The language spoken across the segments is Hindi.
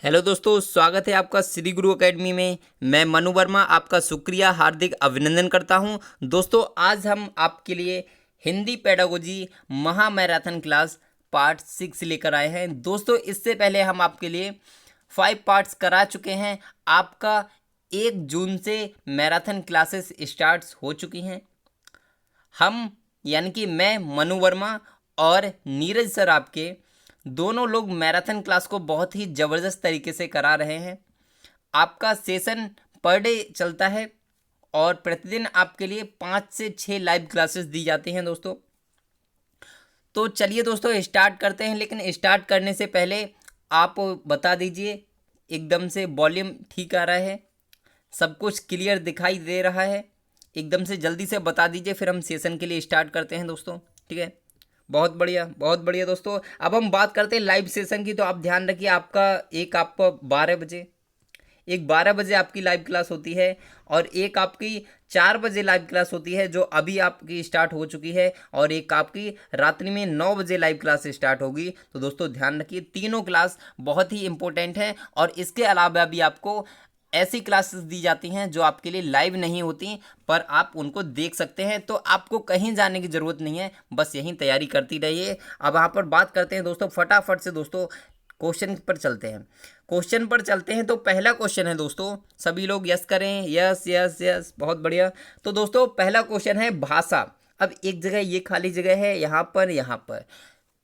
हेलो दोस्तों, स्वागत है आपका श्री गुरु एकेडमी में। मैं मनु वर्मा आपका शुक्रिया हार्दिक अभिनंदन करता हूं। दोस्तों, आज हम आपके लिए हिंदी पेडागोजी महा मैराथन क्लास पार्ट 6 लेकर आए हैं। दोस्तों, इससे पहले हम आपके लिए 5 पार्ट्स करा चुके हैं। आपका 1 जून से मैराथन क्लासेस स्टार्ट हो चुकी हैं। हम यानी कि मैं मनु वर्मा और नीरज सर आपके दोनों लोग मैराथन क्लास को बहुत ही ज़बरदस्त तरीके से करा रहे हैं। आपका सेशन पर डे चलता है और प्रतिदिन आपके लिए 5 से 6 लाइव क्लासेस दी जाती हैं दोस्तों। तो चलिए दोस्तों स्टार्ट करते हैं, लेकिन स्टार्ट करने से पहले आप बता दीजिए एकदम से वॉल्यूम ठीक आ रहा है, सब कुछ क्लियर दिखाई दे रहा है? एकदम से जल्दी से बता दीजिए, फिर हम सेशन के लिए स्टार्ट करते हैं दोस्तों। ठीक है, बहुत बढ़िया बहुत बढ़िया दोस्तों। अब हम बात करते हैं लाइव सेशन की। तो आप ध्यान रखिए, आपका 12 बजे, एक 12 बजे आपकी लाइव क्लास होती है और एक आपकी 4 बजे लाइव क्लास होती है जो अभी आपकी स्टार्ट हो चुकी है, और एक आपकी रात्रि में 9 बजे लाइव क्लास स्टार्ट होगी। तो दोस्तों ध्यान रखिए, तीनों क्लास बहुत ही इंपॉर्टेंट है। और इसके अलावा भी आपको ऐसी क्लासेस दी जाती हैं जो आपके लिए लाइव नहीं होती, पर आप उनको देख सकते हैं। तो आपको कहीं जाने की ज़रूरत नहीं है, बस यहीं तैयारी करती रहिए। अब यहाँ पर बात करते हैं दोस्तों, फटाफट से दोस्तों क्वेश्चन पर चलते हैं। क्वेश्चन पर चलते हैं तो पहला क्वेश्चन है दोस्तों, सभी लोग यस करें। यस यस यस, बहुत बढ़िया। तो दोस्तों पहला क्वेश्चन है भाषा। अब एक जगह ये खाली जगह है, यहाँ पर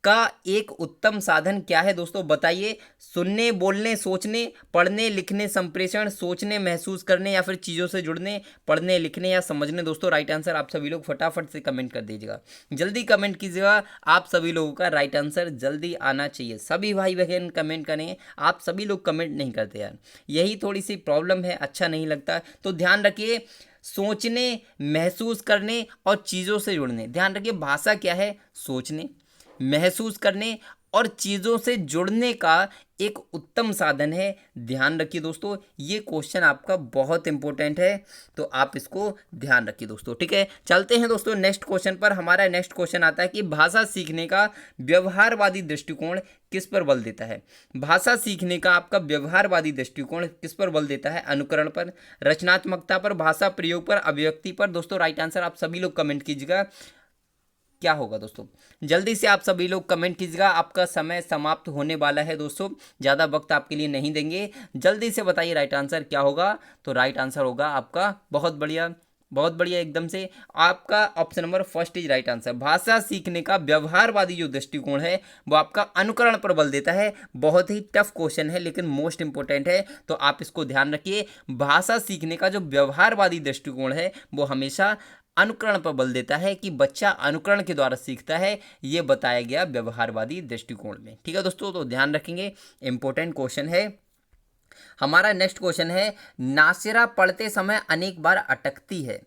का एक उत्तम साधन क्या है दोस्तों, बताइए। सुनने, बोलने, सोचने, पढ़ने, लिखने, संप्रेषण, सोचने, महसूस करने, या फिर चीज़ों से जुड़ने, पढ़ने, लिखने या समझने। दोस्तों राइट आंसर आप सभी लोग फटाफट से कमेंट कर दीजिएगा, जल्दी कमेंट कीजिएगा। आप सभी लोगों का राइट आंसर जल्दी आना चाहिए। सभी भाई बहन कमेंट करें, आप सभी लोग कमेंट नहीं करते यार, यही थोड़ी सी प्रॉब्लम है, अच्छा नहीं लगता। तो ध्यान रखिए, सोचने, महसूस करने और चीज़ों से जुड़ने। ध्यान रखिए, भाषा क्या है? सोचने, महसूस करने और चीज़ों से जुड़ने का एक उत्तम साधन है। ध्यान रखिए दोस्तों, ये क्वेश्चन आपका बहुत इंपॉर्टेंट है, तो आप इसको ध्यान रखिए दोस्तों। ठीक है, चलते हैं दोस्तों नेक्स्ट क्वेश्चन पर। हमारा नेक्स्ट क्वेश्चन आता है कि भाषा सीखने का व्यवहारवादी दृष्टिकोण किस पर बल देता है? भाषा सीखने का आपका व्यवहारवादी दृष्टिकोण किस पर बल देता है? अनुकरण पर, रचनात्मकता पर, भाषा प्रयोग पर, अभिव्यक्ति पर। दोस्तों राइट आंसर आप सभी लोग कमेंट कीजिएगा, क्या होगा दोस्तों? जल्दी से आप सभी लोग कमेंट कीजिएगा, आपका समय समाप्त होने वाला है दोस्तों, ज़्यादा वक्त आपके लिए नहीं देंगे। जल्दी से बताइए राइट आंसर क्या होगा। तो राइट आंसर होगा आपका, बहुत बढ़िया बहुत बढ़िया, एकदम से आपका option number first is right answer. भाषा सीखने का व्यवहारवादी जो दृष्टिकोण है वो आपका अनुकरण पर बल देता है। बहुत ही टफ क्वेश्चन है लेकिन मोस्ट इंपॉर्टेंट है, तो आप इसको ध्यान रखिए। भाषा सीखने का जो व्यवहारवादी दृष्टिकोण है वो हमेशा अनुकरण पर बल देता है, कि बच्चा अनुकरण के द्वारा सीखता है, ये बताया गया व्यवहारवादी दृष्टिकोण में। ठीक है दोस्तों, तो ध्यान रखेंगे, इंपॉर्टेंट क्वेश्चन है। हमारा नेक्स्ट क्वेश्चन है, नासिरा पढ़ते समय अनेक बार अटकती है,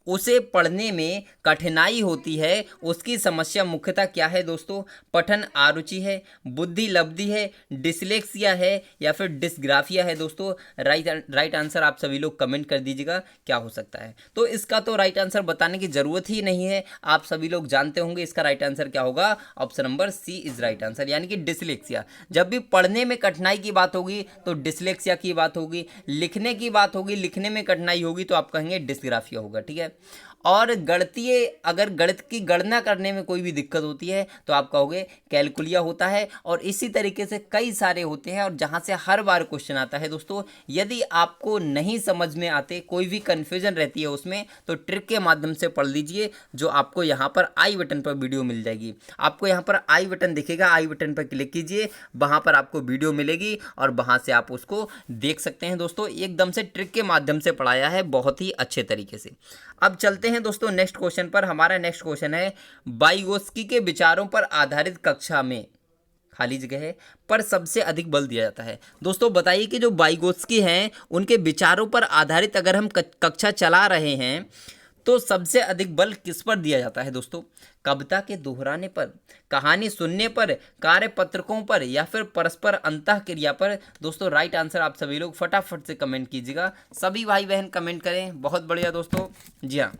उसे पढ़ने में कठिनाई होती है, उसकी समस्या मुख्यतः क्या है दोस्तों? पठन आरुचि है, बुद्धि लब्धि है, डिसलेक्सिया है, या फिर डिस्ग्राफिया है। दोस्तों राइट आंसर आप सभी लोग कमेंट कर दीजिएगा, क्या हो सकता है? तो इसका तो राइट आंसर बताने की जरूरत ही नहीं है, आप सभी लोग जानते होंगे इसका राइट आंसर क्या होगा। Option number C is right answer, यानी कि डिसलेक्सिया। जब भी पढ़ने में कठिनाई की बात होगी तो डिसलेक्सिया की बात होगी, लिखने की बात होगी, लिखने में कठिनाई होगी तो आप कहेंगे डिस्ग्राफिया होगा। ठीक है, और गणितीय, अगर गणित की गणना करने में कोई भी दिक्कत होती है तो आप कहोगे कैलकुलिया होता है। और इसी तरीके से कई सारे होते हैं, और जहां से हर बार क्वेश्चन आता है दोस्तों। यदि आपको नहीं समझ में आते, कोई भी कंफ्यूजन रहती है उसमें, तो ट्रिक के माध्यम से पढ़ लीजिए, जो आपको यहाँ पर आई बटन पर वीडियो मिल जाएगी। आपको यहाँ पर आई बटन दिखेगा, आई बटन पर क्लिक कीजिए, वहाँ पर आपको वीडियो मिलेगी और वहाँ से आप उसको देख सकते हैं दोस्तों। एकदम से ट्रिक के माध्यम से पढ़ाया है, बहुत ही अच्छे तरीके से। अब चलते हैं दोस्तों नेक्स्ट क्वेश्चन पर। हमारा नेक्स्ट क्वेश्चन है, वाइगोत्स्की के विचारों पर आधारित कक्षा में, खाली जगह है, पर सबसे अधिक बल दिया जाता है। दोस्तों बताइए कि जो वाइगोत्स्की हैं उनके विचारों पर आधारित अगर हम कक्षा चला रहे हैं तो सबसे अधिक बल किस पर दिया जाता है दोस्तों? कविता के दोहराने पर, कहानी सुनने पर, कार्यपत्रकों पर, या फिर परस्पर अंतःक्रिया पर। दोस्तों राइट आंसर आप सभी लोग फटाफट से कमेंट कीजिएगा, सभी भाई बहन कमेंट करें, बहुत बढ़िया दोस्तों। जी हाँ,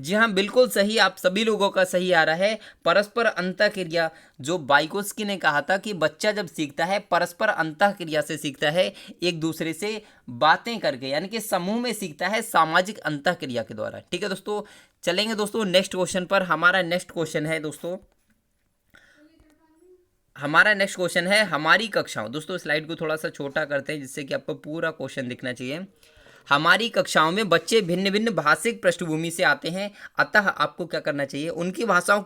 जी हाँ, बिल्कुल सही, आप सभी लोगों का सही आ रहा है। परस्पर अंतःक्रिया, जो वाइगोत्स्की ने कहा था कि बच्चा जब सीखता है परस्पर अंतःक्रिया से सीखता है, एक दूसरे से बातें करके, यानी कि समूह में सीखता है, सामाजिक अंतःक्रिया के द्वारा। ठीक है दोस्तों, चलेंगे दोस्तों नेक्स्ट क्वेश्चन पर। हमारा नेक्स्ट क्वेश्चन है दोस्तों, हमारी कक्षाओं, दोस्तों स्लाइड को थोड़ा सा छोटा करते हैं जिससे कि आपको पूरा क्वेश्चन दिखना चाहिए। हमारी कक्षाओं में बच्चे भिन्न भिन्न भाषिक पृष्ठभूमि से आते हैं, अतः आपको क्या करना चाहिए, उनकी भाषाओं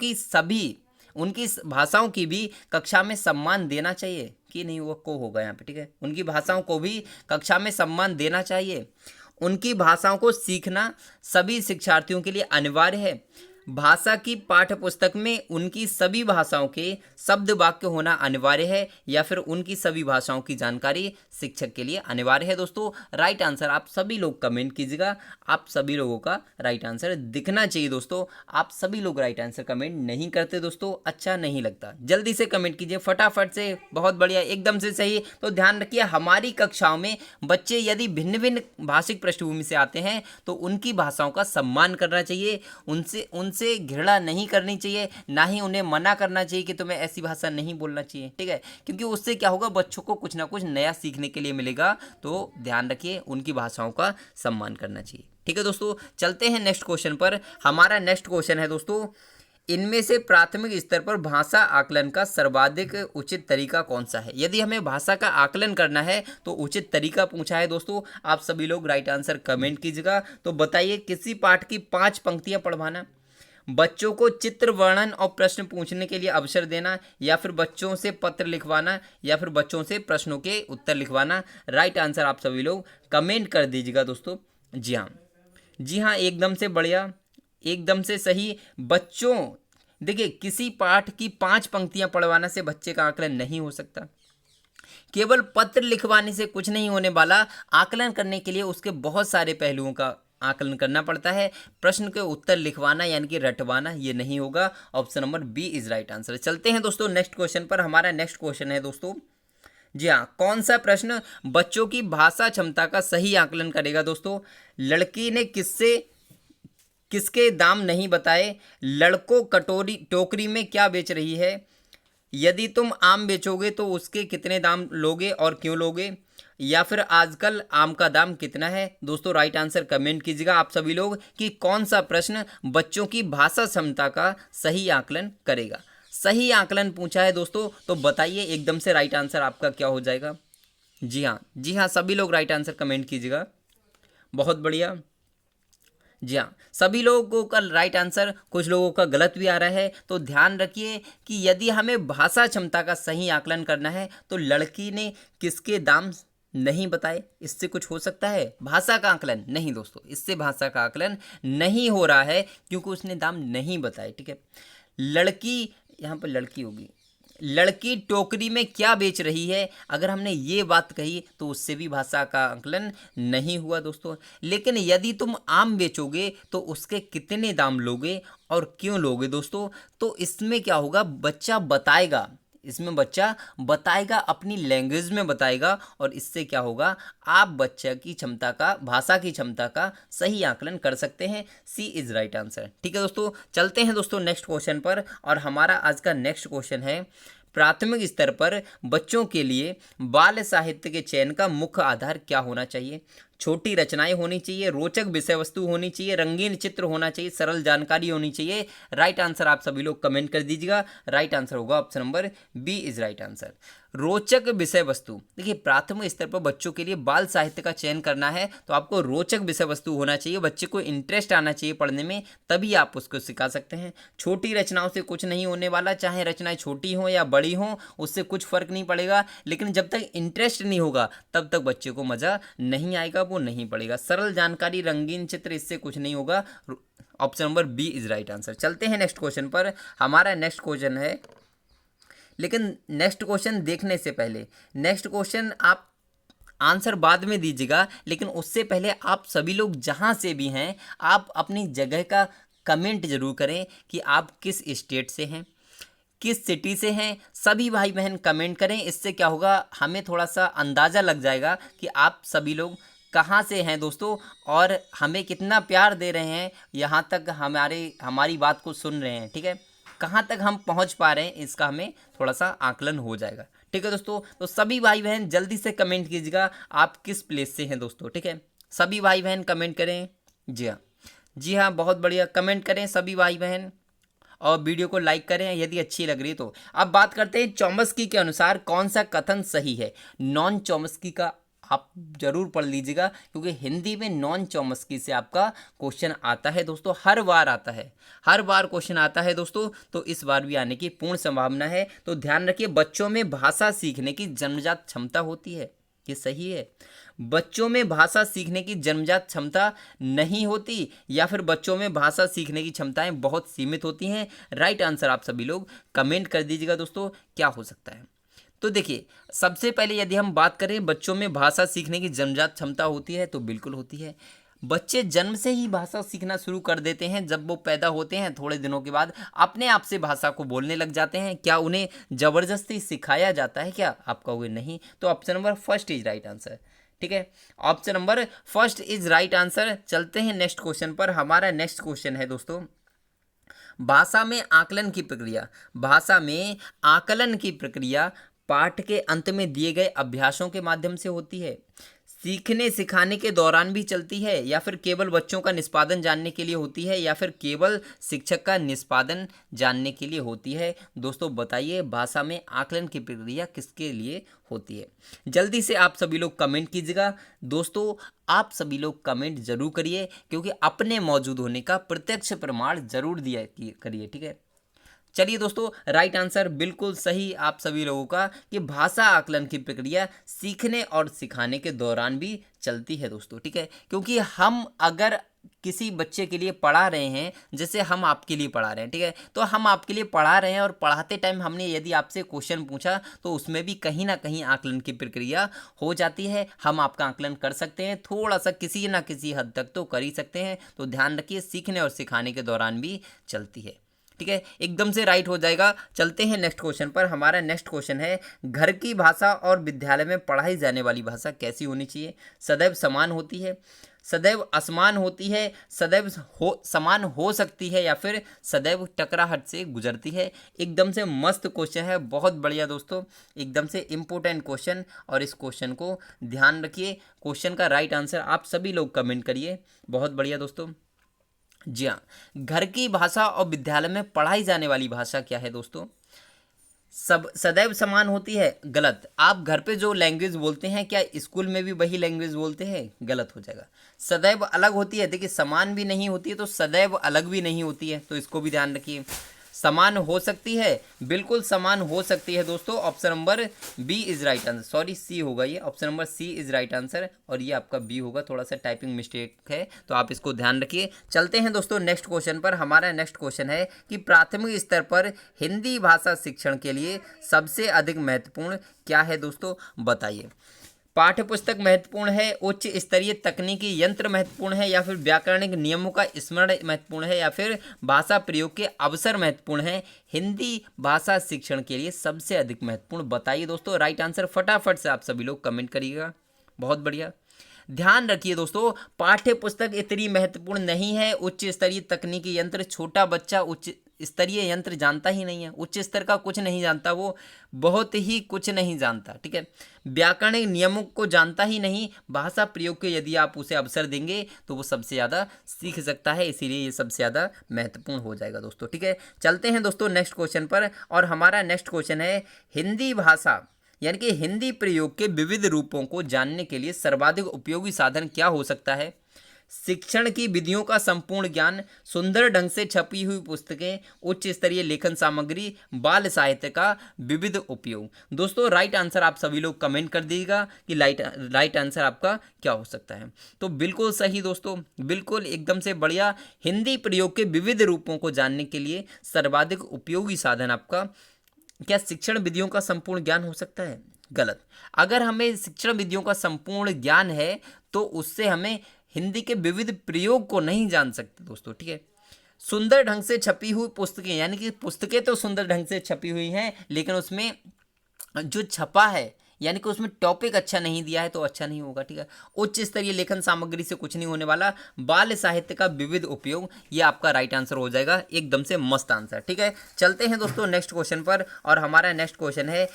की भी कक्षा में सम्मान देना चाहिए कि नहीं, वो को होगा यहाँ पे। ठीक है, उनकी भाषाओं को भी कक्षा में सम्मान देना चाहिए। उनकी भाषाओं को सीखना सभी शिक्षार्थियों के लिए अनिवार्य है। भाषा की पाठ्य पुस्तक में उनकी सभी भाषाओं के शब्द वाक्य होना अनिवार्य है, या फिर उनकी सभी भाषाओं की जानकारी शिक्षक के लिए अनिवार्य है। दोस्तों राइट आंसर आप सभी लोग कमेंट कीजिएगा, आप सभी लोगों का राइट आंसर दिखना चाहिए। दोस्तों आप सभी लोग राइट आंसर कमेंट नहीं करते दोस्तों, अच्छा नहीं लगता, जल्दी से कमेंट कीजिए फटाफट से। बहुत बढ़िया, एकदम से सही। तो ध्यान रखिए, हमारी कक्षाओं में बच्चे यदि भिन्न भिन्न भाषिक पृष्ठभूमि से आते हैं तो उनकी भाषाओं का सम्मान करना चाहिए, उनसे घृणा नहीं करनी चाहिए, ना ही उन्हें मना करना चाहिए कि तुम्हें ऐसी भाषा नहीं बोलना चाहिए। ठीक है, क्योंकि उससे क्या होगा, बच्चों को कुछ ना कुछ नया सीखने के लिए मिलेगा। तो ध्यान रखिए, उनकी भाषाओं का सम्मान करना चाहिए। ठीक है दोस्तों, चलते हैं नेक्स्ट क्वेश्चन पर। हमारा नेक्स्ट क्वेश्चन है दोस्तों, इनमें से प्राथमिक स्तर पर भाषा आकलन का सर्वाधिक उचित तरीका कौन सा है। यदि हमें भाषा का आकलन करना है तो उचित तरीका पूछा है दोस्तों। आप सभी लोग राइट आंसर कमेंट कीजिएगा। तो बताइए, किसी पाठ की 5 पंक्तियां पढ़वाना, बच्चों को चित्र वर्णन और प्रश्न पूछने के लिए अवसर देना, या फिर बच्चों से पत्र लिखवाना, या फिर बच्चों से प्रश्नों के उत्तर लिखवाना। राइट आंसर आप सभी लोग कमेंट कर दीजिएगा दोस्तों। जी हाँ, जी हाँ, एकदम से बढ़िया, एकदम से सही। बच्चों, देखिए, किसी पाठ की 5 पंक्तियां पढ़वाने से बच्चे का आकलन नहीं हो सकता। केवल पत्र लिखवाने से कुछ नहीं होने वाला। आकलन करने के लिए उसके बहुत सारे पहलुओं का आकलन करना पड़ता है। प्रश्न के उत्तर लिखवाना यानी कि रटवाना, ये नहीं होगा। Option number B is right answer. चलते हैं दोस्तों नेक्स्ट क्वेश्चन पर। हमारा नेक्स्ट क्वेश्चन है दोस्तों, जी हाँ, कौन सा प्रश्न बच्चों की भाषा क्षमता का सही आकलन करेगा। दोस्तों, लड़की ने किसके दाम नहीं बताए, लड़कों टोकरी में क्या बेच रही है, यदि तुम आम बेचोगे तो उसके कितने दाम लोगे और क्यों लोगे, या फिर आजकल आम का दाम कितना है। दोस्तों राइट आंसर कमेंट कीजिएगा आप सभी लोग कि कौन सा प्रश्न बच्चों की भाषा क्षमता का सही आकलन करेगा। सही आकलन पूछा है दोस्तों, तो बताइए एकदम से राइट आंसर आपका क्या हो जाएगा। जी हाँ, जी हाँ, सभी लोग राइट आंसर कमेंट कीजिएगा। बहुत बढ़िया, जी हाँ, सभी लोगों का राइट आंसर, कुछ लोगों का गलत भी आ रहा है। तो ध्यान रखिए कि यदि हमें भाषा क्षमता का सही आकलन करना है तो लड़की ने किसके दाम नहीं बताए, इससे कुछ हो सकता है भाषा का आकलन? नहीं दोस्तों, इससे भाषा का आकलन नहीं हो रहा है क्योंकि उसने दाम नहीं बताए। ठीक है, लड़की, यहाँ पर लड़की होगी, लड़की टोकरी में क्या बेच रही है, अगर हमने ये बात कही तो उससे भी भाषा का आकलन नहीं हुआ दोस्तों। लेकिन यदि तुम आम बेचोगे तो उसके कितने दाम लोगे और क्यों लोगे दोस्तों, तो इसमें क्या होगा, बच्चा बताएगा, इसमें बच्चा बताएगा, अपनी लैंग्वेज में बताएगा, और इससे क्या होगा, आप बच्चा की क्षमता का, भाषा की क्षमता का सही आकलन कर सकते हैं। सी इज राइट आंसर। ठीक है दोस्तों, चलते हैं दोस्तों नेक्स्ट क्वेश्चन पर। और हमारा आज का नेक्स्ट क्वेश्चन है, प्राथमिक स्तर पर बच्चों के लिए बाल साहित्य के चयन का मुख्य आधार क्या होना चाहिए। छोटी रचनाएं होनी चाहिए, रोचक विषय वस्तु होनी चाहिए, रंगीन चित्र होना चाहिए, सरल जानकारी होनी चाहिए। राइट आंसर आप सभी लोग कमेंट कर दीजिएगा। राइट आंसर होगा option number B is right answer, रोचक विषय वस्तु। देखिए, प्राथमिक स्तर पर बच्चों के लिए बाल साहित्य का चयन करना है तो आपको रोचक विषय वस्तु होना चाहिए, बच्चे को इंटरेस्ट आना चाहिए पढ़ने में, तभी आप उसको सिखा सकते हैं। छोटी रचनाओं से कुछ नहीं होने वाला, चाहे रचनाएं छोटी हों या बड़ी हों, उससे कुछ फर्क नहीं पड़ेगा, लेकिन जब तक इंटरेस्ट नहीं होगा तब तक बच्चे को मज़ा नहीं आएगा, वो नहीं पड़ेगा। सरल जानकारी, रंगीन चित्र, इससे कुछ नहीं होगा। Option number B is right answer. चलते हैं नेक्स्ट क्वेश्चन पर। हमारा नेक्स्ट क्वेश्चन है, लेकिन नेक्स्ट क्वेश्चन देखने से पहले, नेक्स्ट क्वेश्चन आप आंसर बाद में दीजिएगा, लेकिन उससे पहले आप सभी लोग जहां से भी हैं, आप अपनी जगह का कमेंट जरूर करें कि आप किस स्टेट से हैं, किस सिटी से हैं। सभी भाई बहन कमेंट करें, इससे क्या होगा, हमें थोड़ा सा अंदाज़ा लग जाएगा कि आप सभी लोग कहाँ से हैं दोस्तों और हमें कितना प्यार दे रहे हैं, यहाँ तक हमारी बात को सुन रहे हैं, ठीक है। कहाँ तक हम पहुँच पा रहे हैं इसका हमें थोड़ा सा आकलन हो जाएगा, ठीक है दोस्तों। तो सभी भाई बहन जल्दी से कमेंट कीजिएगा आप किस प्लेस से हैं दोस्तों, ठीक है। सभी भाई बहन कमेंट करें। जी हाँ, जी हाँ, बहुत बढ़िया, कमेंट करें सभी भाई बहन और वीडियो को लाइक करें यदि अच्छी लग रही है तो। अब बात करते हैं चॉम्स्की के अनुसार कौन सा कथन सही है। नॉन चॉम्स्की का आप जरूर पढ़ लीजिएगा क्योंकि हिंदी में नॉन चॉम्स्की से आपका क्वेश्चन आता है दोस्तों, हर बार आता है, हर बार क्वेश्चन आता है दोस्तों। तो इस बार भी आने की पूर्ण संभावना है। तो ध्यान रखिए, बच्चों में भाषा सीखने की जन्मजात क्षमता होती है, ये सही है। बच्चों में भाषा सीखने की जन्मजात क्षमता नहीं होती या फिर बच्चों में भाषा सीखने की क्षमताएं बहुत सीमित होती हैं। राइट आंसर आप सभी लोग कमेंट कर दीजिएगा दोस्तों, क्या हो सकता है। तो देखिए, सबसे पहले यदि हम बात करें बच्चों में भाषा सीखने की जन्मजात क्षमता होती है तो बिल्कुल होती है। बच्चे जन्म से ही भाषा सीखना शुरू कर देते हैं। जब वो पैदा होते हैं थोड़े दिनों के बाद अपने आप से भाषा को बोलने लग जाते हैं। क्या उन्हें जबरदस्ती सिखाया जाता है क्या? आप कहोगे नहीं, तो option number first is right answer, ठीक है। Option number first is right answer. चलते हैं नेक्स्ट क्वेश्चन पर। हमारा नेक्स्ट क्वेश्चन है दोस्तों, भाषा में आकलन की प्रक्रिया। भाषा में आकलन की प्रक्रिया पाठ के अंत में दिए गए अभ्यासों के माध्यम से होती है, सीखने सिखाने के दौरान भी चलती है, या फिर केवल बच्चों का निष्पादन जानने के लिए होती है, या फिर केवल शिक्षक का निष्पादन जानने के लिए होती है। दोस्तों बताइए, भाषा में आकलन की प्रक्रिया किसके लिए होती है? जल्दी से आप सभी लोग कमेंट कीजिएगा दोस्तों, आप सभी लोग कमेंट जरूर करिए क्योंकि अपने मौजूद होने का प्रत्यक्ष प्रमाण जरूर दिया करिए, ठीक है। चलिए दोस्तों, राइट आंसर बिल्कुल सही आप सभी लोगों का कि भाषा आकलन की प्रक्रिया सीखने और सिखाने के दौरान भी चलती है दोस्तों, ठीक है। क्योंकि हम अगर किसी बच्चे के लिए पढ़ा रहे हैं, जैसे हम आपके लिए पढ़ा रहे हैं, ठीक है, तो हम आपके लिए पढ़ा रहे हैं और पढ़ाते टाइम हमने यदि आपसे क्वेश्चन पूछा तो उसमें भी कहीं ना कहीं आकलन की प्रक्रिया हो जाती है। हम आपका आकलन कर सकते हैं, थोड़ा सा किसी ना किसी हद तक तो कर ही सकते हैं। तो ध्यान रखिए, सीखने और सिखाने के दौरान भी चलती है, ठीक है। एकदम से राइट हो जाएगा। चलते हैं नेक्स्ट क्वेश्चन पर। हमारा नेक्स्ट क्वेश्चन है, घर की भाषा और विद्यालय में पढ़ाई जाने वाली भाषा कैसी होनी चाहिए? सदैव समान होती है, सदैव असमान होती है, सदैव समान हो सकती है, या फिर सदैव टकराहट से गुजरती है? एकदम से मस्त क्वेश्चन है, बहुत बढ़िया दोस्तों, एकदम से इम्पोर्टेंट क्वेश्चन। और इस क्वेश्चन को ध्यान रखिए, क्वेश्चन का राइट आंसर आप सभी लोग कमेंट करिए। बहुत बढ़िया दोस्तों। जी हाँ, घर की भाषा और विद्यालय में पढ़ाई जाने वाली भाषा क्या है दोस्तों? सब सदैव समान होती है, गलत। आप घर पे जो लैंग्वेज बोलते हैं क्या स्कूल में भी वही लैंग्वेज बोलते हैं? गलत हो जाएगा। सदैव अलग होती है, देखिए समान भी नहीं होती है तो सदैव अलग भी नहीं होती है, तो इसको भी ध्यान रखिए। समान हो सकती है, बिल्कुल समान हो सकती है दोस्तों। Option number B is right answer, sorry C होगा ये, option number C is right answer और ये आपका बी होगा। थोड़ा सा टाइपिंग मिस्टेक है तो आप इसको ध्यान रखिए। चलते हैं दोस्तों नेक्स्ट क्वेश्चन पर। हमारा नेक्स्ट क्वेश्चन है कि प्राथमिक स्तर पर हिंदी भाषा शिक्षण के लिए सबसे अधिक महत्वपूर्ण क्या है दोस्तों? बताइए। पाठ्य पुस्तक महत्वपूर्ण है, उच्च स्तरीय तकनीकी यंत्र महत्वपूर्ण है, या फिर व्याकरणिक नियमों का स्मरण महत्वपूर्ण है, या फिर भाषा प्रयोग के अवसर महत्वपूर्ण है? हिंदी भाषा शिक्षण के लिए सबसे अधिक महत्वपूर्ण बताइए दोस्तों। राइट आंसर फटाफट से आप सभी लोग कमेंट करिएगा। बहुत बढ़िया। ध्यान रखिए दोस्तों, पाठ्य पुस्तक इतनी महत्वपूर्ण नहीं है। उच्च स्तरीय तकनीकी यंत्र, छोटा बच्चा उच्च स्तरीय यंत्र जानता ही नहीं है, उच्च स्तर का कुछ नहीं जानता, वो बहुत ही कुछ नहीं जानता, ठीक है। व्याकरणिक नियमों को जानता ही नहीं। भाषा प्रयोग के यदि आप उसे अवसर देंगे तो वो सबसे ज़्यादा सीख सकता है, इसीलिए ये सबसे ज़्यादा महत्वपूर्ण हो जाएगा दोस्तों, ठीक है। चलते हैं दोस्तों नेक्स्ट क्वेश्चन पर। और हमारा नेक्स्ट क्वेश्चन है, हिंदी भाषा यानी कि हिंदी प्रयोग के विविध रूपों को जानने के लिए सर्वाधिक उपयोगी साधन क्या हो सकता है? शिक्षण की विधियों का संपूर्ण ज्ञान, सुंदर ढंग से छपी हुई पुस्तकें, उच्च स्तरीय लेखन सामग्री, बाल साहित्य का विविध उपयोग। दोस्तों राइट आंसर आप सभी लोग कमेंट कर दीजिएगा कि राइट आंसर आपका क्या हो सकता है। तो बिल्कुल सही दोस्तों, बिल्कुल एकदम से बढ़िया। हिंदी प्रयोग के विविध रूपों को जानने के लिए सर्वाधिक उपयोगी साधन आपका क्या शिक्षण विधियों का संपूर्ण ज्ञान हो सकता है? गलत। अगर हमें शिक्षण विधियों का संपूर्ण ज्ञान है तो उससे हमें हिंदी के विविध प्रयोग को नहीं जान सकते दोस्तों, ठीक है। सुंदर ढंग से छपी हुई पुस्तकें, यानी कि पुस्तकें तो सुंदर ढंग से छपी हुई हैं लेकिन उसमें जो छपा है यानी कि उसमें टॉपिक अच्छा नहीं दिया है तो अच्छा नहीं होगा, ठीक है। उच्च स्तरीय लेखन सामग्री से कुछ नहीं होने वाला, बाल साहित्य का विविध उपयोग, ये आपका राइट आंसर हो जाएगा, एकदम से मस्त आंसर, ठीक है। चलते हैं दोस्तों नेक्स्ट क्वेश्चन पर, और हमारा नेक्स्ट क्वेश्चन है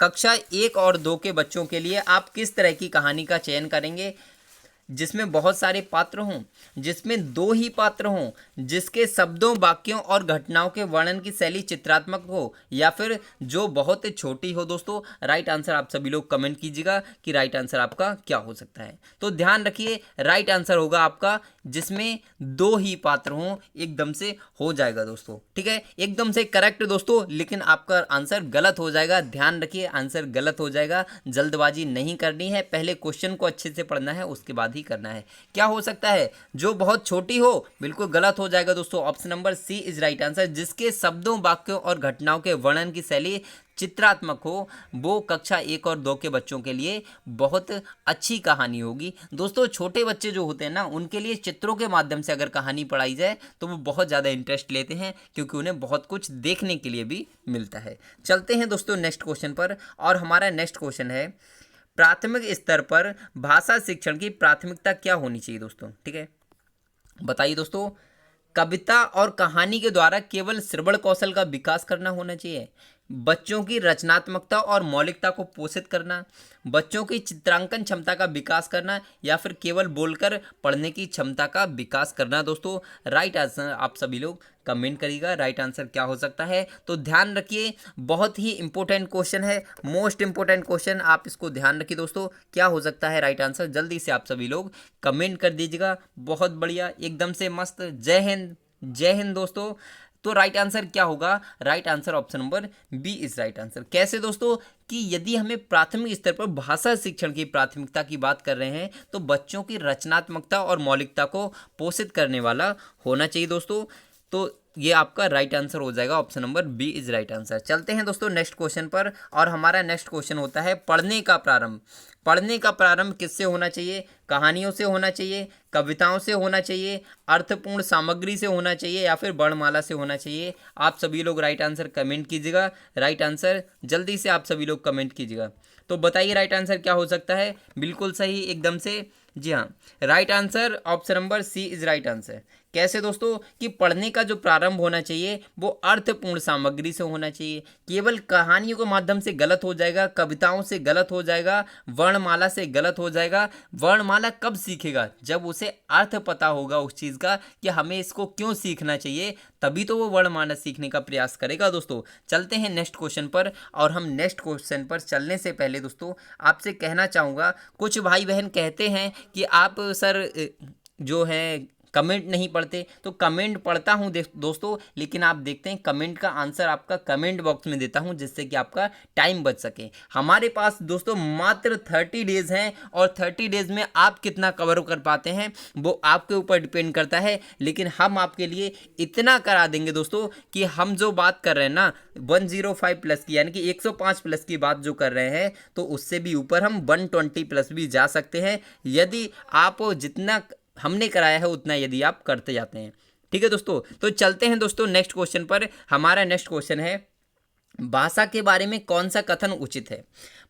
कक्षा 1 और 2 के बच्चों के लिए आप किस तरह की कहानी का चयन करेंगे जिसमें बहुत सारे पात्र हों, जिसमें 2 ही पात्र हों, जिसके शब्दों, वाक्यों और घटनाओं के वर्णन की शैली चित्रात्मक हो, या फिर जो बहुत छोटी हो। दोस्तों राइट आंसर आप सभी लोग कमेंट कीजिएगा कि राइट आंसर आपका क्या हो सकता है। तो ध्यान रखिए राइट आंसर होगा आपका जिसमें 2 ही पात्र हों, एकदम से हो जाएगा दोस्तों, ठीक है, एकदम से करेक्ट दोस्तों। लेकिन आपका आंसर गलत हो जाएगा, ध्यान रखिए आंसर गलत हो जाएगा, जल्दबाजी नहीं करनी है, पहले क्वेश्चन को अच्छे से पढ़ना है उसके बाद ही करना है। क्या हो सकता है, जो बहुत छोटी हो, बिल्कुल गलत हो जाएगा दोस्तों, option number C is right answer, जिसके शब्दों, वाक्यों और घटनाओं के वर्णन की शैली चित्रात्मक हो, वो कक्षा 1 और 2 के बच्चों के लिए बहुत अच्छी कहानी होगी। दोस्तों छोटे बच्चे जो होते हैं ना, उनके लिए चित्रों के माध्यम से अगर कहानी पढ़ाई जाए तो वो बहुत ज़्यादा इंटरेस्ट लेते हैं, क्योंकि उन्हें बहुत कुछ देखने के लिए भी मिलता है। चलते हैं दोस्तों नेक्स्ट क्वेश्चन पर, और हमारा नेक्स्ट क्वेश्चन है प्राथमिक स्तर पर भाषा शिक्षण की प्राथमिकता क्या होनी चाहिए दोस्तों, ठीक है। बताइए दोस्तों, कविता और कहानी के द्वारा केवल श्रवण कौशल का विकास करना होना चाहिए, बच्चों की रचनात्मकता और मौलिकता को पोषित करना, बच्चों की चित्रांकन क्षमता का विकास करना, या फिर केवल बोलकर पढ़ने की क्षमता का विकास करना। दोस्तों राइट आंसर आप सभी लोग कमेंट करिएगा, राइट आंसर क्या हो सकता है। तो ध्यान रखिए, बहुत ही इंपॉर्टेंट क्वेश्चन है, मोस्ट इंपॉर्टेंट क्वेश्चन, आप इसको ध्यान रखिए दोस्तों, क्या हो सकता है राइट आंसर, जल्दी से आप सभी लोग कमेंट कर दीजिएगा। बहुत बढ़िया, एकदम से मस्त, जय हिंद, जय हिंद दोस्तों। तो राइट आंसर क्या होगा, right answer option number B is right answer. कैसे दोस्तों, कि यदि हमें प्राथमिक स्तर पर भाषा शिक्षण की प्राथमिकता की बात कर रहे हैं तो बच्चों की रचनात्मकता और मौलिकता को पोषित करने वाला होना चाहिए दोस्तों। तो ये आपका राइट आंसर हो जाएगा, option number B is right answer. चलते हैं दोस्तों नेक्स्ट क्वेश्चन पर, और हमारा नेक्स्ट क्वेश्चन होता है पढ़ने का प्रारंभ। पढ़ने का प्रारंभ किससे होना चाहिए, कहानियों से होना चाहिए, कविताओं से होना चाहिए, अर्थपूर्ण सामग्री से होना चाहिए, या फिर वर्णमाला से होना चाहिए। आप सभी लोग राइट आंसर कमेंट कीजिएगा, राइट आंसर जल्दी से आप सभी लोग कमेंट कीजिएगा। तो बताइए राइट आंसर क्या हो सकता है, बिल्कुल सही एकदम से, जी हाँ, right answer option number C is right answer. कैसे दोस्तों, कि पढ़ने का जो प्रारंभ होना चाहिए वो अर्थपूर्ण सामग्री से होना चाहिए, केवल कहानियों के माध्यम से गलत हो जाएगा, कविताओं से गलत हो जाएगा, वर्णमाला से गलत हो जाएगा। वर्णमाला कब सीखेगा, जब उसे अर्थ पता होगा उस चीज़ का कि हमें इसको क्यों सीखना चाहिए, तभी तो वो वर्णमाला सीखने का प्रयास करेगा दोस्तों। चलते हैं नेक्स्ट क्वेश्चन पर, और हम नेक्स्ट क्वेश्चन पर चलने से पहले दोस्तों आपसे कहना चाहूँगा, कुछ भाई बहन कहते हैं कि आप सर जो है कमेंट नहीं पढ़ते, तो कमेंट पढ़ता हूं दोस्तों, लेकिन आप देखते हैं कमेंट का आंसर आपका कमेंट बॉक्स में देता हूं, जिससे कि आपका टाइम बच सके। हमारे पास दोस्तों मात्र 30 डेज हैं, और 30 डेज में आप कितना कवर कर पाते हैं वो आपके ऊपर डिपेंड करता है, लेकिन हम आपके लिए इतना करा देंगे दोस्तों कि हम जो बात कर रहे हैं ना 105 प्लस की, यानी कि 105 प्लस की बात जो कर रहे हैं, तो उससे भी ऊपर हम 120 प्लस भी जा सकते हैं, यदि आप जितना हमने कराया है उतना यदि आप करते जाते हैं, ठीक है दोस्तों। तो चलते हैं दोस्तों नेक्स्ट क्वेश्चन पर। हमारा नेक्स्ट क्वेश्चन है भाषा के बारे में कौन सा कथन उचित है।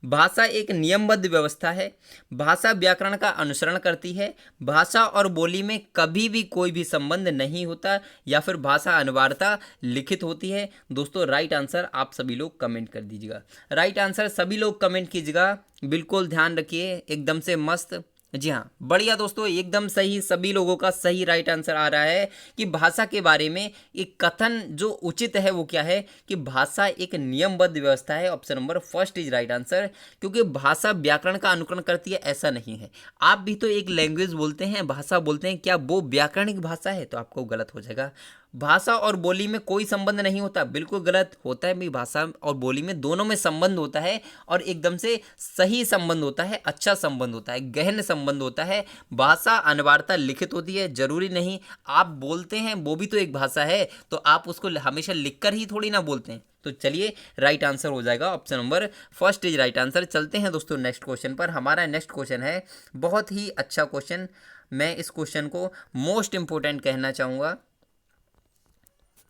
भाषा एक नियमबद्ध व्यवस्था है, भाषा व्याकरण का अनुसरण करती है, भाषा और बोली में कभी भी कोई भी संबंध नहीं होता, या फिर भाषा अनिवार्यता लिखित होती है। दोस्तों राइट आंसर आप सभी लोग कमेंट कर दीजिएगा, राइट आंसर सभी लोग कमेंट कीजिएगा, बिल्कुल ध्यान रखिए, एकदम से मस्त, जी हाँ बढ़िया दोस्तों, एकदम सही, सभी लोगों का सही राइट आंसर आ रहा है कि भाषा के बारे में एक कथन जो उचित है वो क्या है, कि भाषा एक नियमबद्ध व्यवस्था है, option number first is right answer. क्योंकि भाषा व्याकरण का अनुकरण करती है ऐसा नहीं है। आप भी तो एक लैंग्वेज बोलते हैं, भाषा बोलते हैं, क्या वो व्याकरणिक भाषा है, तो आपको गलत हो जाएगा। भाषा और बोली में कोई संबंध नहीं होता, बिल्कुल गलत होता है भाई, भाषा और बोली में दोनों में संबंध होता है, और एकदम से सही संबंध होता है, अच्छा संबंध होता है, गहन संबंध होता है। भाषा अनिवार्यता लिखित होती है, जरूरी नहीं आप बोलते हैं वो भी तो एक भाषा है, तो आप उसको हमेशा लिखकर ही थोड़ी ना बोलते हैं। तो चलिए राइट आंसर हो जाएगा option number first is right answer. चलते हैं दोस्तों नेक्स्ट क्वेश्चन पर। हमारा नेक्स्ट क्वेश्चन है बहुत ही अच्छा क्वेश्चन, मैं इस क्वेश्चन को मोस्ट इंपोर्टेंट कहना चाहूँगा।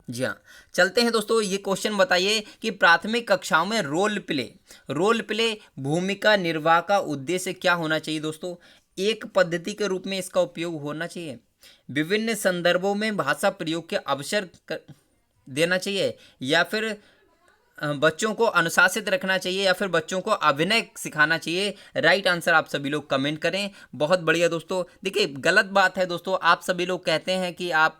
जी हाँ, चलते हैं दोस्तों। ये क्वेश्चन बताइए कि प्राथमिक कक्षाओं में रोल प्ले भूमिका निर्वाह का उद्देश्य क्या होना चाहिए दोस्तों। एक पद्धति के रूप में इसका उपयोग होना चाहिए, विभिन्न संदर्भों में भाषा प्रयोग के देना चाहिए, या फिर बच्चों को अनुशासित रखना चाहिए, या फिर बच्चों को अभिनय सिखाना चाहिए। राइट आंसर आप सभी लोग कमेंट करें। बहुत बढ़िया दोस्तों। देखिए, गलत बात है दोस्तों, आप सभी लोग कहते हैं कि आप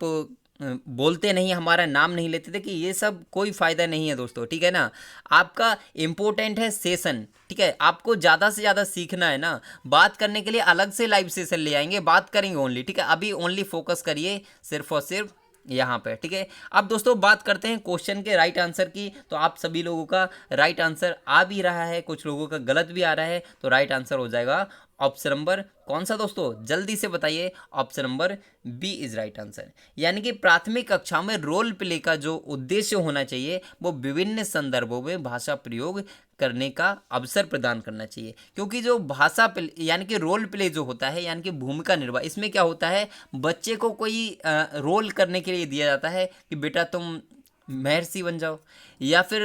बोलते नहीं, हमारा नाम नहीं लेते थे, कि ये सब कोई फ़ायदा नहीं है दोस्तों, ठीक है ना। आपका इम्पोर्टेंट है सेशन, ठीक है। आपको ज़्यादा से ज़्यादा सीखना है ना। बात करने के लिए अलग से लाइव सेशन ले आएंगे, बात करेंगे ओनली, ठीक है। अभी ओनली फोकस करिए सिर्फ और सिर्फ यहाँ पे, ठीक है। अब दोस्तों बात करते हैं क्वेश्चन के राइट आंसर की। तो आप सभी लोगों का राइट आंसर आ भी रहा है, कुछ लोगों का गलत भी आ रहा है। तो राइट आंसर हो जाएगा ऑप्शन नंबर कौन सा दोस्तों, जल्दी से बताइए। Option number B is right answer. यानी कि प्राथमिक कक्षाओं में रोल प्ले का जो उद्देश्य होना चाहिए वो विभिन्न संदर्भों में भाषा प्रयोग करने का अवसर प्रदान करना चाहिए। क्योंकि जो भाषा यानी कि रोल प्ले जो होता है, यानी कि भूमिका निर्वाह, इसमें क्या होता है, बच्चे को कोई रोल करने के लिए दिया जाता है कि बेटा तुम महर्षि बन जाओ, या फिर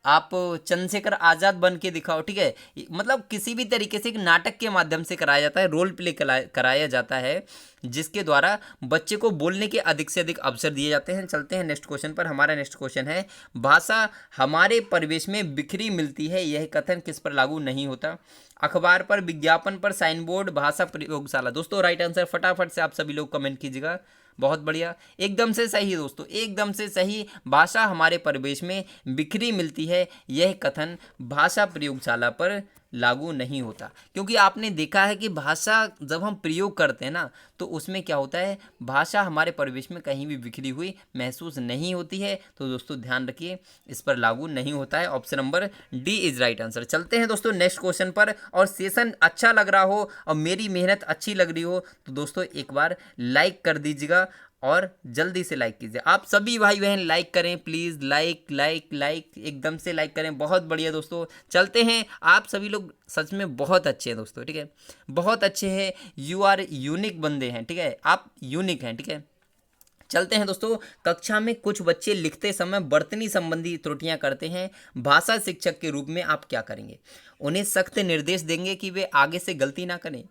आप चंद्रशेखर आज़ाद बन के दिखाओ, ठीक है। मतलब किसी भी तरीके से एक नाटक के माध्यम से कराया जाता है, रोल प्ले कराया जाता है, जिसके द्वारा बच्चे को बोलने के अधिक से अधिक अवसर दिए जाते हैं। चलते हैं नेक्स्ट क्वेश्चन पर। हमारा नेक्स्ट क्वेश्चन है, भाषा हमारे परिवेश में बिखरी मिलती है, यह कथन किस पर लागू नहीं होता। अखबार पर, विज्ञापन पर, साइन बोर्ड, भाषा प्रयोगशाला। दोस्तों राइट आंसर फटाफट से आप सभी लोग कमेंट कीजिएगा। बहुत बढ़िया, एकदम से सही दोस्तों, एकदम से सही। भाषा हमारे परिवेश में बिखरी मिलती है, यह कथन भाषा प्रयोगशाला पर लागू नहीं होता। क्योंकि आपने देखा है कि भाषा जब हम प्रयोग करते हैं ना, तो उसमें क्या होता है, भाषा हमारे परिवेश में कहीं भी बिखरी हुई महसूस नहीं होती है। तो दोस्तों ध्यान रखिए, इस पर लागू नहीं होता है। Option number D is right answer. चलते हैं दोस्तों नेक्स्ट क्वेश्चन पर। और सेशन अच्छा लग रहा हो और मेरी मेहनत अच्छी लग रही हो तो दोस्तों एक बार लाइक कर दीजिएगा, और जल्दी से लाइक कीजिए। आप सभी भाई बहन लाइक करें प्लीज़, लाइक लाइक लाइक एकदम से लाइक करें। बहुत बढ़िया दोस्तों। चलते हैं, आप सभी लोग सच में बहुत अच्छे हैं दोस्तों, ठीक है, बहुत अच्छे हैं। यू आर यूनिक बंदे हैं, ठीक है, आप यूनिक हैं, ठीक है। चलते हैं दोस्तों, कक्षा में कुछ बच्चे लिखते समय वर्तनी संबंधी त्रुटियां करते हैं, भाषा शिक्षक के रूप में आप क्या करेंगे। उन्हें सख्त निर्देश देंगे कि वे आगे से गलती ना करें,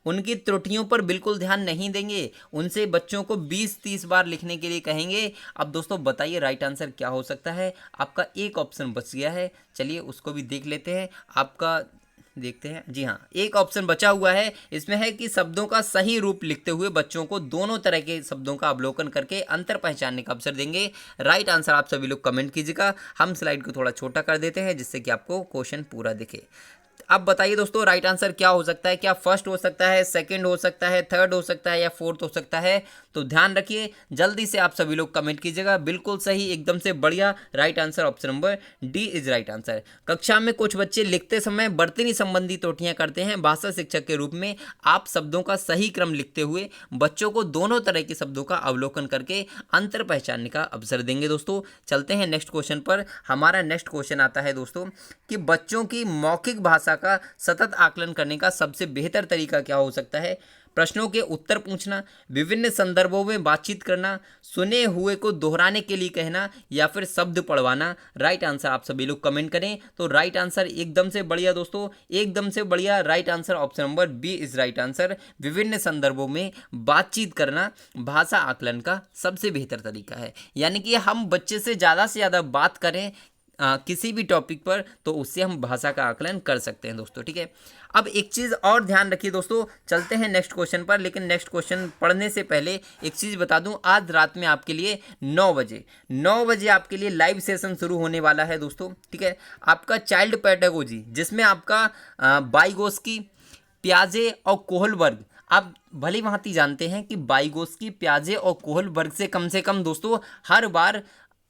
उनकी त्रुटियों पर बिल्कुल ध्यान नहीं देंगे, उनसे बच्चों को 20-30 बार लिखने के लिए कहेंगे। अब दोस्तों बताइए राइट आंसर क्या हो सकता है। आपका एक ऑप्शन बच गया है, चलिए उसको भी देख लेते हैं। आपका देखते हैं, जी हाँ, एक ऑप्शन बचा हुआ है। इसमें है कि शब्दों का सही रूप लिखते हुए बच्चों को दोनों तरह के शब्दों का अवलोकन करके अंतर पहचानने का अवसर देंगे। राइट आंसर आप सभी लोग कमेंट कीजिएगा। हम स्लाइड को थोड़ा छोटा कर देते हैं जिससे कि आपको क्वेश्चन पूरा दिखे। अब बताइए दोस्तों राइट आंसर क्या हो सकता है। क्या फर्स्ट हो सकता है, सेकंड हो सकता है, थर्ड हो सकता है, या फोर्थ हो सकता है। तो ध्यान रखिए, जल्दी से आप सभी लोग कमेंट कीजिएगा। बिल्कुल सही, एकदम से बढ़िया। Right answer option number D is right answer. कक्षा में कुछ बच्चे लिखते समय वर्तनी संबंधी त्रुटियां करते हैं, भाषा शिक्षक के रूप में आप शब्दों का सही क्रम लिखते हुए बच्चों को दोनों तरह के शब्दों का अवलोकन करके अंतर पहचानने का अवसर देंगे। दोस्तों चलते हैं नेक्स्ट क्वेश्चन पर। हमारा नेक्स्ट क्वेश्चन आता है दोस्तों कि बच्चों की मौखिक भाषा का सतत आकलन करने का सबसे बेहतर तरीका क्या हो सकता है। प्रश्नों के उत्तर पूछना, विभिन्न संदर्भों में बातचीत करना, सुने हुए को दोहराने के लिए कहना, या फिर शब्द पढ़वाना। राइट आंसर आप सभी लोग कमेंट करें। तो राइट आंसर एकदम से बढ़िया दोस्तों, एकदम से बढ़िया। Right answer option number B is right answer. विभिन्न संदर्भों में बातचीत करना भाषा आकलन का सबसे बेहतर तरीका है। यानी कि हम बच्चे से ज़्यादा बात करें किसी भी टॉपिक पर, तो उससे हम भाषा का आकलन कर सकते हैं दोस्तों, ठीक है। अब एक चीज़ और ध्यान रखिए दोस्तों, चलते हैं नेक्स्ट क्वेश्चन पर। लेकिन नेक्स्ट क्वेश्चन पढ़ने से पहले एक चीज़ बता दूं, आज रात में आपके लिए 9 बजे आपके लिए लाइव सेशन शुरू होने वाला है दोस्तों, ठीक है। आपका चाइल्ड पेडागोजी, जिसमें आपका वाइगोस्की, पियाजे और कोहलबर्ग, आप भली भांति जानते हैं कि वाइगोस्की, पियाजे और कोहलबर्ग से कम दोस्तों हर बार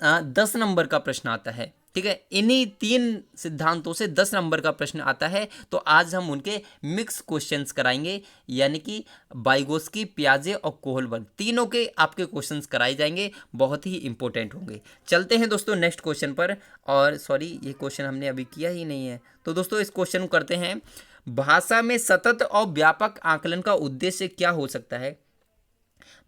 10 नंबर का प्रश्न आता है, ठीक है। इन्हीं 3 सिद्धांतों से 10 नंबर का प्रश्न आता है। तो आज हम उनके मिक्स क्वेश्चंस कराएंगे, यानी कि वाइगोस्की, पियाजे और कोहलबर्ग तीनों के आपके क्वेश्चंस कराए जाएंगे, बहुत ही इंपॉर्टेंट होंगे। चलते हैं दोस्तों नेक्स्ट क्वेश्चन पर। और सॉरी, ये क्वेश्चन हमने अभी किया ही नहीं है। तो दोस्तों इस क्वेश्चन को करते हैं। भाषा में सतत और व्यापक आकलन का उद्देश्य क्या हो सकता है।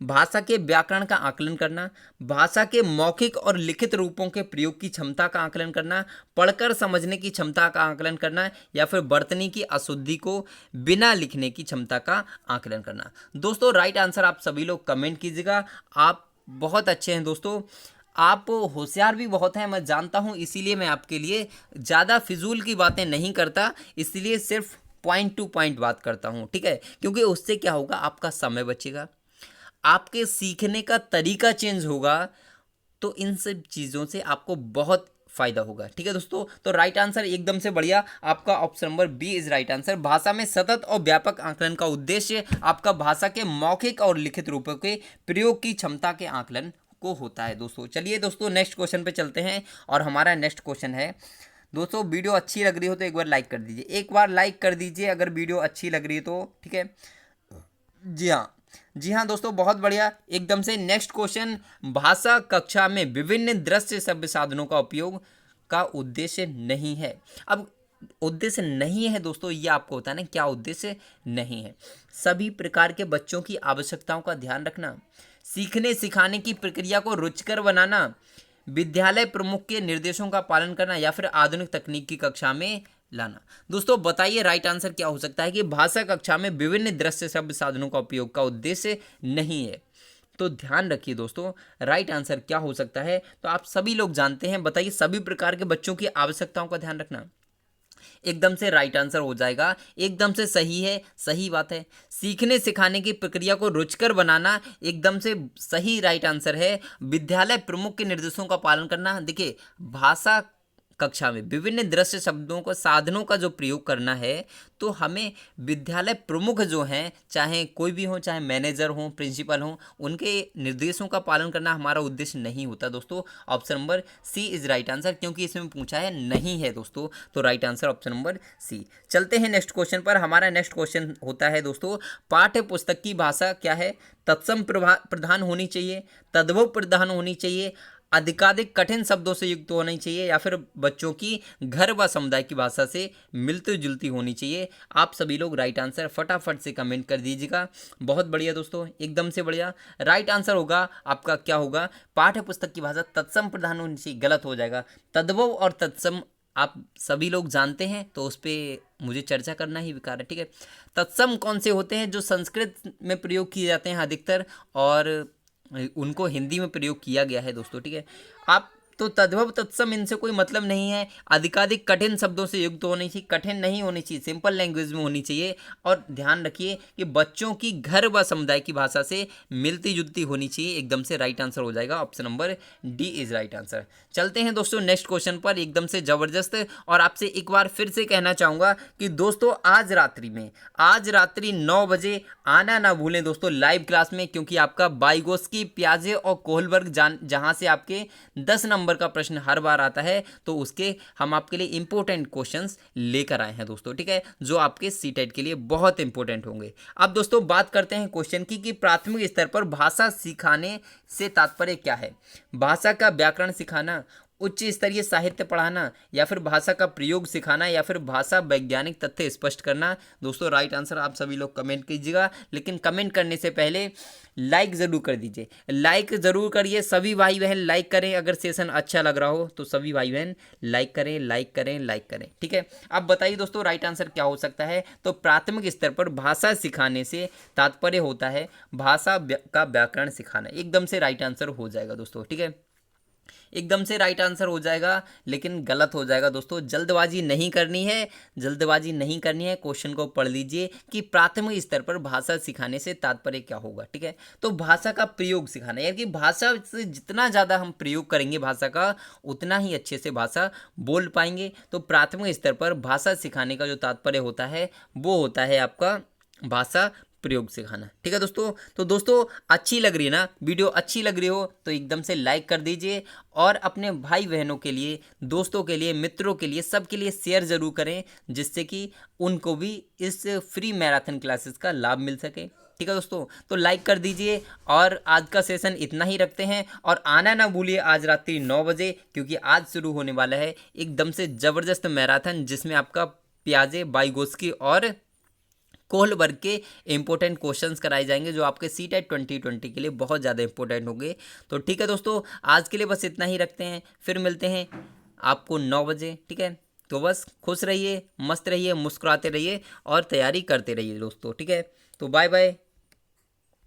भाषा के व्याकरण का आकलन करना, भाषा के मौखिक और लिखित रूपों के प्रयोग की क्षमता का आकलन करना, पढ़कर समझने की क्षमता का आकलन करना, या फिर वर्तनी की अशुद्धि को बिना लिखने की क्षमता का आकलन करना। दोस्तों राइट आंसर आप सभी लोग कमेंट कीजिएगा। आप बहुत अच्छे हैं दोस्तों, आप होशियार भी बहुत हैं, मैं जानता हूं, इसीलिए मैं आपके लिए ज़्यादा फिजूल की बातें नहीं करता, इसलिए सिर्फ पॉइंट टू पॉइंट बात करता हूं, ठीक है। क्योंकि उससे क्या होगा, आपका समय बचेगा, आपके सीखने का तरीका चेंज होगा, तो इन सब चीज़ों से आपको बहुत फायदा होगा, ठीक है दोस्तों। तो राइट आंसर एकदम से बढ़िया आपका option number B is right answer. भाषा में सतत और व्यापक आकलन का उद्देश्य आपका भाषा के मौखिक और लिखित रूपों के प्रयोग की क्षमता के आकलन को होता है दोस्तों। चलिए दोस्तों नेक्स्ट क्वेश्चन पे चलते हैं, और हमारा नेक्स्ट क्वेश्चन है दोस्तों, वीडियो अच्छी लग रही हो तो एक बार लाइक कर दीजिए, एक बार लाइक कर दीजिए अगर वीडियो अच्छी लग रही है तो, ठीक है। जी हाँ, जी हाँ दोस्तों, बहुत बढ़िया। एकदम से नेक्स्ट क्वेश्चन, भाषा कक्षा में विभिन्न दृश्य शब्द साधनों का उपयोग का उद्देश्य नहीं है। अब उद्देश्य नहीं है दोस्तों, ये आपको होता है ना, क्या उद्देश्य नहीं है। सभी प्रकार के बच्चों की आवश्यकताओं का ध्यान रखना, सीखने सिखाने की प्रक्रिया को रुचिकर बनाना, विद्यालय प्रमुख के निर्देशों का पालन करना, या फिर आधुनिक तकनीक की कक्षा में लाना। दोस्तों बताइए राइट आंसर क्या हो सकता है कि भाषा कक्षा में विभिन्न दृश्य शब्द साधनों का उपयोग का उद्देश्य नहीं है। तो ध्यान रखिए दोस्तों, राइट आंसर क्या हो सकता है, तो आप सभी लोग जानते हैं, बताइए। सभी प्रकार के बच्चों की आवश्यकताओं का ध्यान रखना एकदम से राइट आंसर हो जाएगा, एकदम से सही है, सही बात है। सीखने सिखाने की प्रक्रिया को रुचिकर बनाना एकदम से सही राइट आंसर है। विद्यालय प्रमुख के निर्देशों का पालन करना, देखिए भाषा कक्षा में विभिन्न दृश्य शब्दों को साधनों का जो प्रयोग करना है, तो हमें विद्यालय प्रमुख जो हैं, चाहे कोई भी हो, चाहे मैनेजर हो, प्रिंसिपल हो, उनके निर्देशों का पालन करना हमारा उद्देश्य नहीं होता दोस्तों। Option number C is right answer, क्योंकि इसमें पूछा है नहीं है दोस्तों, तो right answer option number C. चलते हैं नेक्स्ट क्वेश्चन पर। हमारा नेक्स्ट क्वेश्चन होता है दोस्तों, पाठ्य पुस्तक की भाषा क्या है, तत्सम प्रधान होनी चाहिए, तद्भव प्रधान होनी चाहिए, अधिकाधिक कठिन शब्दों से युक्त होनी चाहिए, या फिर बच्चों की घर व समुदाय की भाषा से मिलती जुलती होनी चाहिए। आप सभी लोग राइट आंसर फटाफट से कमेंट कर दीजिएगा। बहुत बढ़िया दोस्तों, एकदम से बढ़िया। राइट आंसर होगा आपका क्या होगा, पाठ्य पुस्तक की भाषा तत्सम प्रधान होनी चाहिए, गलत हो जाएगा। तद्भव और तत्सम आप सभी लोग जानते हैं, तो उस पर मुझे चर्चा करना ही बेकार है, ठीक है। तत्सम कौन से होते हैं, जो संस्कृत में प्रयोग किए जाते हैं अधिकतर, और उनको हिंदी में प्रयोग किया गया है दोस्तों, ठीक है। आप तो तद्भव तत्सम इनसे कोई मतलब नहीं है। अधिकाधिक कठिन शब्दों से युक्त होनी चाहिए, कठिन नहीं होनी चाहिए, सिंपल लैंग्वेज में होनी चाहिए। और ध्यान रखिए कि बच्चों की घर व समुदाय की भाषा से मिलती जुलती होनी चाहिए, एकदम से राइट आंसर हो जाएगा। Option number D is right answer. चलते हैं दोस्तों नेक्स्ट क्वेश्चन पर, एकदम से जबरदस्त। और आपसे एक बार फिर से कहना चाहूँगा कि दोस्तों आज रात्रि 9 बजे आना ना भूलें दोस्तों लाइव क्लास में, क्योंकि आपका बाइगोस्की, पियाजे और कोहलबर्ग जहाँ से आपके 10 नंबर का प्रश्न हर बार आता है, तो उसके हम आपके लिए इंपॉर्टेंट क्वेश्चंस लेकर आए हैं दोस्तों, ठीक है, जो आपके सीटेट के लिए बहुत इंपॉर्टेंट होंगे। अब दोस्तों बात करते हैं क्वेश्चन की कि प्राथमिक स्तर पर भाषा सिखाने से तात्पर्य क्या है। भाषा का व्याकरण सिखाना, उच्च स्तरीय साहित्य पढ़ाना, या फिर भाषा का प्रयोग सिखाना, या फिर भाषा वैज्ञानिक तथ्य स्पष्ट करना। दोस्तों राइट आंसर आप सभी लोग कमेंट कीजिएगा, लेकिन कमेंट करने से पहले लाइक ज़रूर कर दीजिए, लाइक ज़रूर करिए। सभी भाई बहन लाइक करें, अगर सेशन अच्छा लग रहा हो तो सभी भाई बहन लाइक करें, लाइक करें, लाइक करें, ठीक है। अब बताइए दोस्तों राइट आंसर क्या हो सकता है, तो प्राथमिक स्तर पर भाषा सिखाने से तात्पर्य होता है भाषा का व्याकरण सिखाना, एकदम से राइट आंसर हो जाएगा दोस्तों, ठीक है, एकदम से राइट आंसर हो जाएगा, लेकिन गलत हो जाएगा दोस्तों। जल्दबाजी नहीं करनी है, जल्दबाजी नहीं करनी है। क्वेश्चन को पढ़ लीजिए कि प्राथमिक स्तर पर भाषा सिखाने से तात्पर्य क्या होगा, ठीक है। तो भाषा का प्रयोग सिखाना, यानी कि भाषा से जितना ज़्यादा हम प्रयोग करेंगे भाषा का, उतना ही अच्छे से भाषा बोल पाएंगे। तो प्राथमिक स्तर पर भाषा सिखाने का जो तात्पर्य होता है वो होता है आपका भाषा प्रयोग सिखाना, ठीक है दोस्तों। तो दोस्तों अच्छी लग रही है ना वीडियो, अच्छी लग रही हो तो एकदम से लाइक कर दीजिए, और अपने भाई बहनों के लिए, दोस्तों के लिए, मित्रों के लिए, सबके लिए शेयर ज़रूर करें, जिससे कि उनको भी इस फ्री मैराथन क्लासेस का लाभ मिल सके, ठीक है दोस्तों। तो लाइक कर दीजिए, और आज का सेशन इतना ही रखते हैं। और आना ना भूलिए आज रात्रि 9 बजे, क्योंकि आज शुरू होने वाला है एकदम से ज़बरदस्त मैराथन, जिसमें आपका पियाजे, बाइगोस्की और कोल वर्ग के इंपॉर्टेंट क्वेश्चंस कराए जाएंगे जो आपके सीटेट 2020 के लिए बहुत ज़्यादा इंपॉर्टेंट होंगे। तो ठीक है दोस्तों, आज के लिए बस इतना ही रखते हैं, फिर मिलते हैं आपको 9 बजे। ठीक है, तो बस खुश रहिए, मस्त रहिए, मुस्कुराते रहिए और तैयारी करते रहिए दोस्तों। ठीक है, तो बाय बाय।